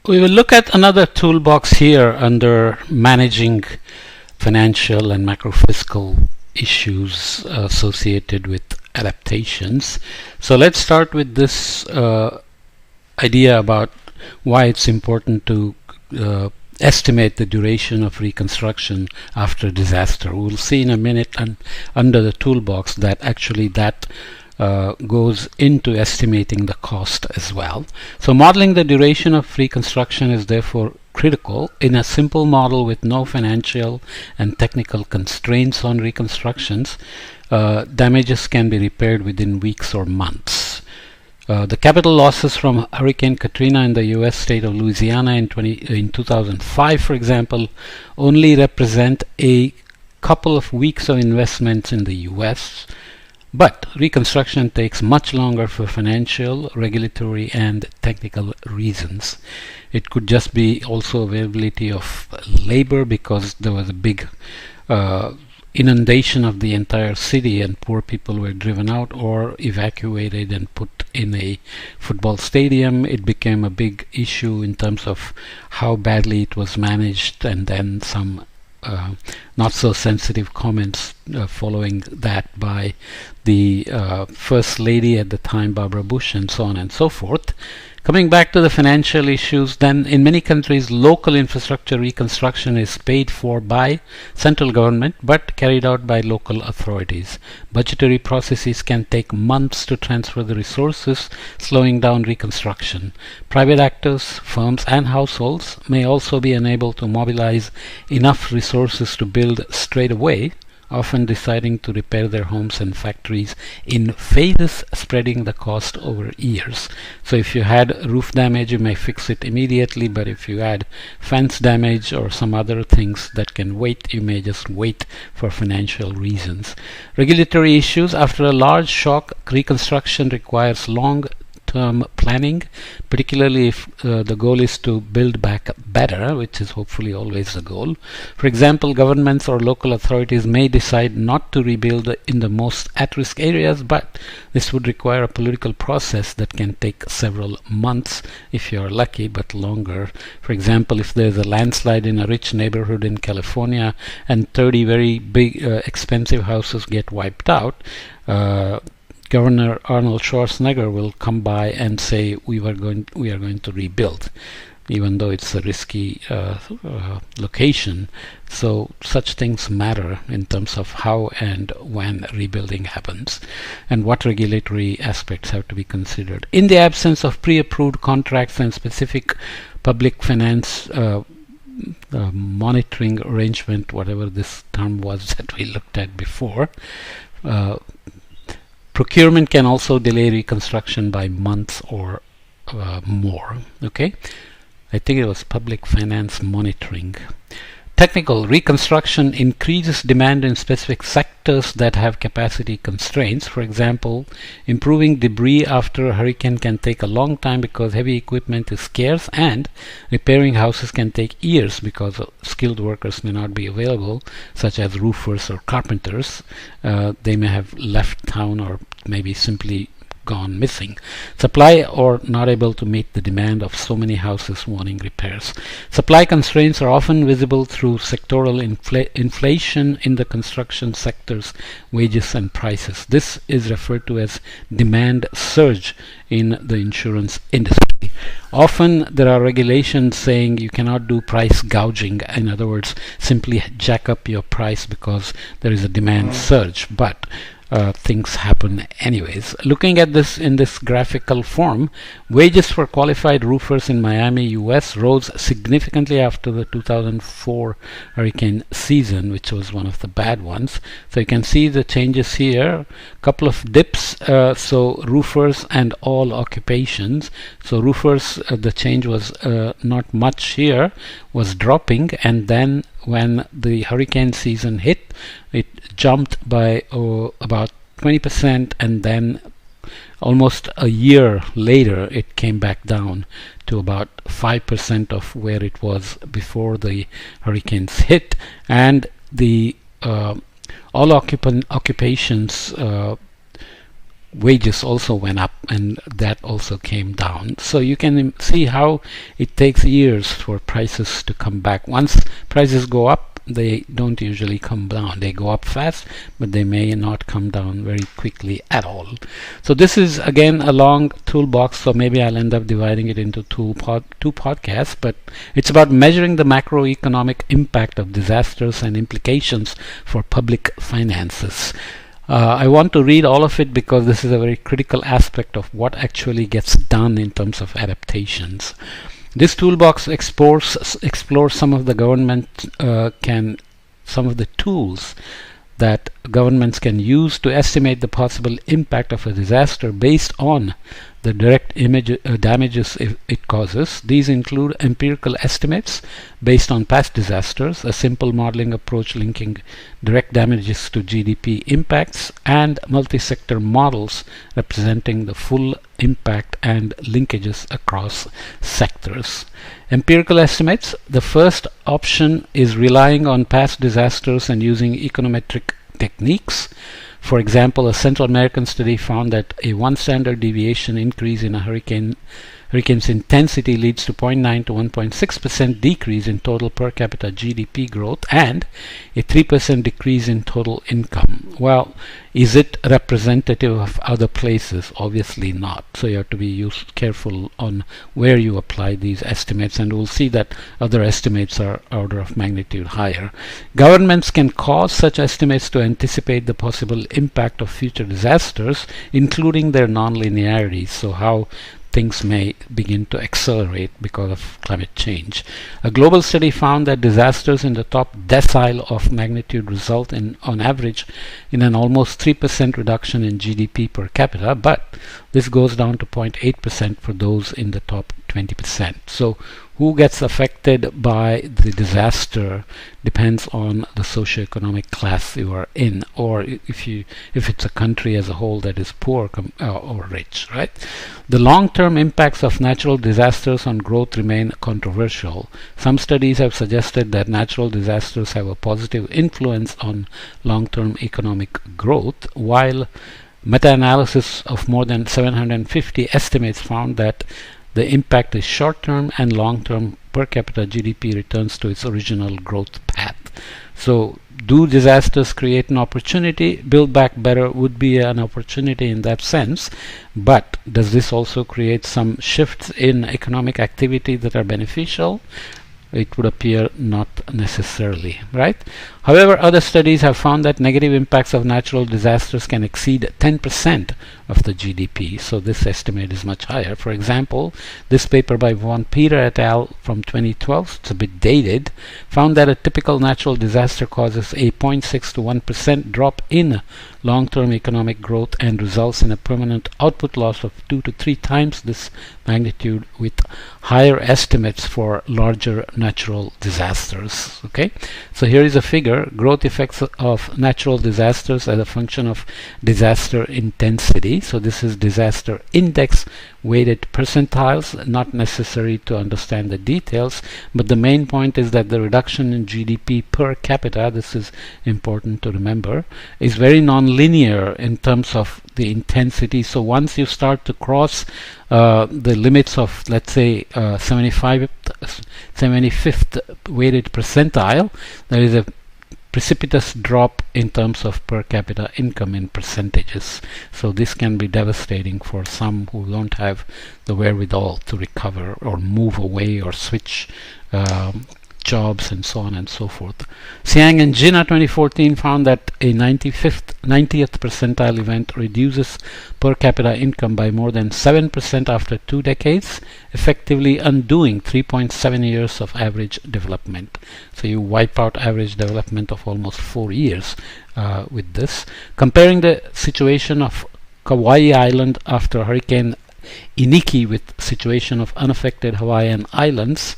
We will look at another toolbox here under managing financial and macrofiscal issues associated with adaptations. So let's start with this idea about why it's important to estimate the duration of reconstruction after disaster. We'll see in a minute under the toolbox that actually that goes into estimating the cost as well. So modeling the duration of reconstruction is therefore critical. In a simple model with no financial and technical constraints on reconstructions, damages can be repaired within weeks or months. The capital losses from Hurricane Katrina in the U.S. state of Louisiana in 2005, for example, only represent a couple of weeks of investments in the U.S., but reconstruction takes much longer for financial, regulatory, and technical reasons. It could just be also availability of labor because there was a big inundation of the entire city and poor people were driven out or evacuated and put in a football stadium. It became a big issue in terms of how badly it was managed, and then some not so sensitive comments following that by the First Lady at the time, Barbara Bush, and so on and so forth. Coming back to the financial issues, then in many countries local infrastructure reconstruction is paid for by central government but carried out by local authorities. Budgetary processes can take months to transfer the resources, slowing down reconstruction. Private actors, firms and households may also be unable to mobilize enough resources to build straight away, often deciding to repair their homes and factories in phases, spreading the cost over years. So if you had roof damage, you may fix it immediately, but if you had fence damage or some other things that can wait, you may just wait for financial reasons. Regulatory issues. After a large shock, reconstruction requires long-term planning, particularly if the goal is to build back better, which is hopefully always the goal. For example, governments or local authorities may decide not to rebuild in the most at-risk areas, but this would require a political process that can take several months if you are lucky, but longer. For example, if there's a landslide in a rich neighborhood in California and 30 very big expensive houses get wiped out, Governor Arnold Schwarzenegger will come by and say we are going to rebuild, even though it's a risky location. So such things matter in terms of how and when rebuilding happens, and what regulatory aspects have to be considered. In the absence of pre-approved contracts and specific public finance monitoring arrangement, whatever this term was that we looked at before, procurement can also delay reconstruction by months or more. Okay, I think it was public finance monitoring. Technical reconstruction increases demand in specific sectors that have capacity constraints. For example, improving debris after a hurricane can take a long time because heavy equipment is scarce, and repairing houses can take years because skilled workers may not be available, such as roofers or carpenters. They may have left town or maybe simply gone missing. Supply or not able to meet the demand of so many houses wanting repairs. Supply constraints are often visible through sectoral inflation in the construction sector's wages and prices. This is referred to as demand surge in the insurance industry. Often there are regulations saying you cannot do price gouging. In other words, simply jack up your price because there is a demand surge, but things happen anyways. Looking at this in this graphical form, wages for qualified roofers in Miami, US rose significantly after the 2004 hurricane season, which was one of the bad ones. So you can see the changes here, couple of dips. So roofers and all occupations. So roofers, the change was not much here, was dropping, and then when the hurricane season hit, it jumped by about 20%, and then almost a year later it came back down to about 5% of where it was before the hurricanes hit. And the all occupations wages also went up, and that also came down. So you can see how it takes years for prices to come back. Once prices go up, they don't usually come down. They go up fast, but they may not come down very quickly at all. So this is again a long toolbox, so maybe I'll end up dividing it into two podcasts, but it's about measuring the macroeconomic impact of disasters and implications for public finances. I want to read all of it because this is a very critical aspect of what actually gets done in terms of adaptations. This toolbox explores some of the some of the tools that governments can use to estimate the possible impact of a disaster based on the direct damages it causes. These include empirical estimates based on past disasters, a simple modeling approach linking direct damages to GDP impacts, and multi-sector models representing the full impact and linkages across sectors. Empirical estimates. The first option is relying on past disasters and using econometric techniques. For example, a Central American study found that a 1 standard deviation increase in a hurricane's intensity leads to 0.9 to 1.6% decrease in total per capita GDP growth and a 3% decrease in total income. Well, is it representative of other places? Obviously not. So you have to be careful on where you apply these estimates, and we'll see that other estimates are order of magnitude higher. Governments can cause such estimates to anticipate the possible impact of future disasters, including their non-linearities, so how things may begin to accelerate because of climate change. A global study found that disasters in the top decile of magnitude result in, on average, in an almost 3% reduction in GDP per capita, but this goes down to 0.8% for those in the top 20%. So who gets affected by the disaster depends on the socioeconomic class you are in, or if it's a country as a whole that is poor or rich, right? The long-term impacts of natural disasters on growth remain controversial. Some studies have suggested that natural disasters have a positive influence on long-term economic growth, while meta-analysis of more than 750 estimates found that the impact is short-term and long-term per capita GDP returns to its original growth path. So do disasters create an opportunity? Build Back Better would be an opportunity in that sense, but does this also create some shifts in economic activity that are beneficial? It would appear not necessarily, right? However, other studies have found that negative impacts of natural disasters can exceed 10% of the GDP, so this estimate is much higher. For example, this paper by Von Peter et al. From 2012, it's a bit dated, found that a typical natural disaster causes a 0.6 to 1% drop in long-term economic growth and results in a permanent output loss of 2 to 3 times this magnitude, with higher estimates for larger natural disasters. Okay, so here is a figure: growth effects of natural disasters as a function of disaster intensity. So this is disaster index weighted percentiles, not necessary to understand the details, but the main point is that the reduction in GDP per capita, this is important to remember, is very non-linear in terms of the intensity. So once you start to cross the limits of, let's say, 75th weighted percentile, there is a precipitous drop in terms of per capita income in percentages. So this can be devastating for some who don't have the wherewithal to recover or move away or switch jobs and so on and so forth. Siang and Jinnah 2014 found that a 90th percentile event reduces per capita income by more than 7% after 2 decades, effectively undoing 3.7 years of average development. So you wipe out average development of almost 4 years with this. Comparing the situation of Kauai Island after Hurricane Iniki with situation of unaffected Hawaiian Islands,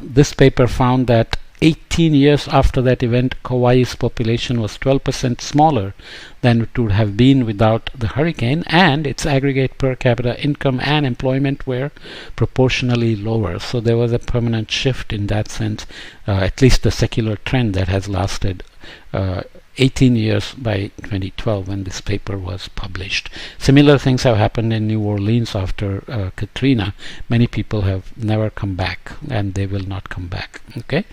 this paper found that 18 years after that event, Kauai's population was 12% smaller than it would have been without the hurricane, and its aggregate per capita income and employment were proportionally lower. So there was a permanent shift in that sense, at least the secular trend that has lasted 18 years by 2012 when this paper was published. Similar things have happened in New Orleans after Katrina. Many people have never come back, and they will not come back. Okay.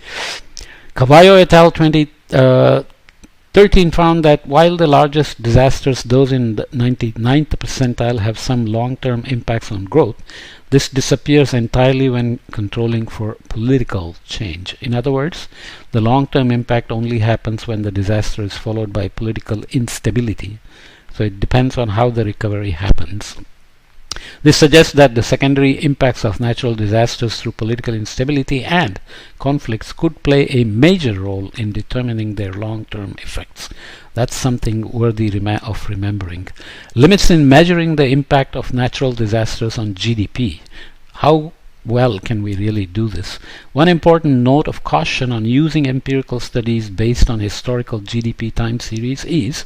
Cavallo et al. 2013 found that while the largest disasters, those in the 99th percentile, have some long-term impacts on growth, this disappears entirely when controlling for political change. In other words, the long-term impact only happens when the disaster is followed by political instability. So it depends on how the recovery happens. This suggests that the secondary impacts of natural disasters through political instability and conflicts could play a major role in determining their long-term effects. That's something worthy of remembering. Limits in measuring the impact of natural disasters on GDP. How well can we really do this? One important note of caution on using empirical studies based on historical GDP time series is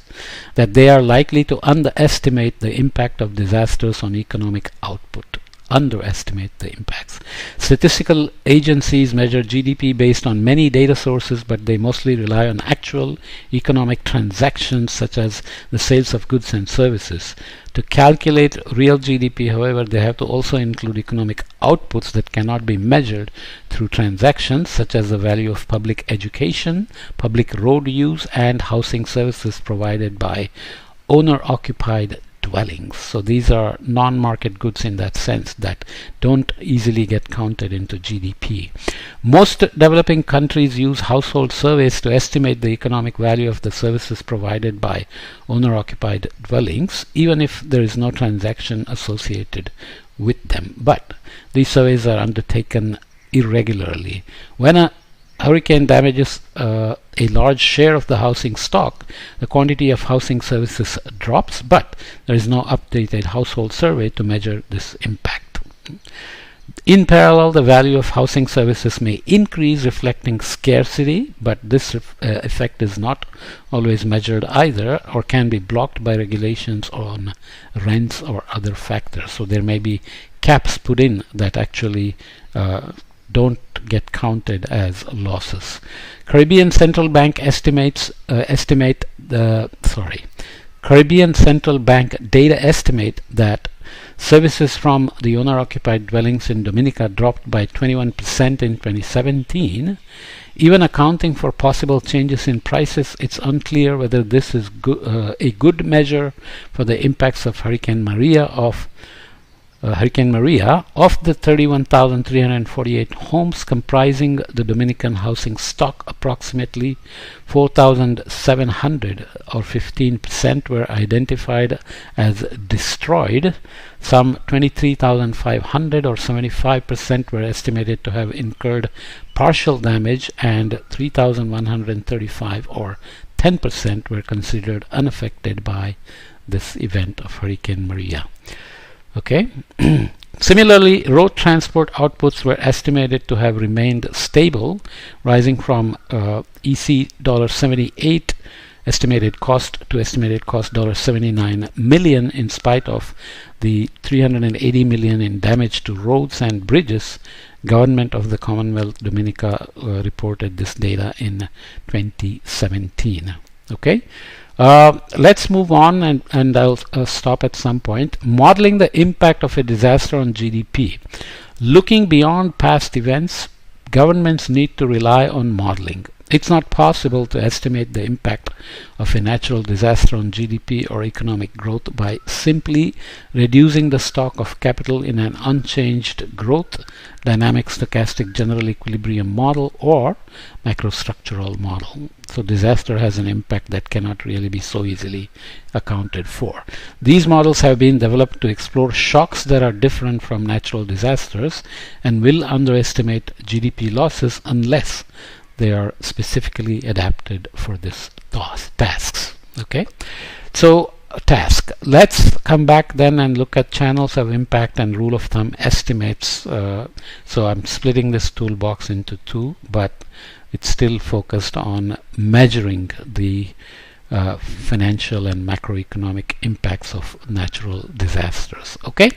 that they are likely to underestimate the impact of disasters on economic output. Underestimate the impacts. Statistical agencies measure GDP based on many data sources, but they mostly rely on actual economic transactions such as the sales of goods and services. To calculate real GDP, however, they have to also include economic outputs that cannot be measured through transactions, such as the value of public education, public road use, and housing services provided by owner-occupied dwellings. So these are non-market goods in that sense that don't easily get counted into GDP. Most developing countries use household surveys to estimate the economic value of the services provided by owner-occupied dwellings, even if there is no transaction associated with them. But these surveys are undertaken irregularly. When a hurricane damages a large share of the housing stock, the quantity of housing services drops, but there is no updated household survey to measure this impact. In parallel, the value of housing services may increase, reflecting scarcity, but this effect is not always measured either, or can be blocked by regulations on rents or other factors. So there may be caps put in that actually don't get counted as losses. Caribbean Central Bank Caribbean Central Bank data estimate that services from the owner-occupied dwellings in Dominica dropped by 21% in 2017. Even accounting for possible changes in prices, it's unclear whether this is a good measure for the impacts of Hurricane Maria. Of the 31,348 homes comprising the Dominican housing stock, approximately 4,700 or 15% were identified as destroyed. Some 23,500 or 75% were estimated to have incurred partial damage, and 3,135 or 10% were considered unaffected by this event of Hurricane Maria. Okay. Similarly, road transport outputs were estimated to have remained stable, rising from EC $78 estimated cost to estimated cost $79 million, in spite of the $380 million in damage to roads and bridges. Government of the Commonwealth Dominica reported this data in 2017. Okay. Let's move on, and I'll stop at some point. Modeling the impact of a disaster on GDP. Looking beyond past events, governments need to rely on modeling. It's not possible to estimate the impact of a natural disaster on GDP or economic growth by simply reducing the stock of capital in an unchanged growth, dynamic stochastic general equilibrium model, or macrostructural model. So disaster has an impact that cannot really be so easily accounted for. These models have been developed to explore shocks that are different from natural disasters and will underestimate GDP losses unless they are specifically adapted for this tasks. Okay, so task. Let's come back then and look at channels of impact and rule of thumb estimates. So I'm splitting this toolbox into two, but it's still focused on measuring the financial and macroeconomic impacts of natural disasters. Okay.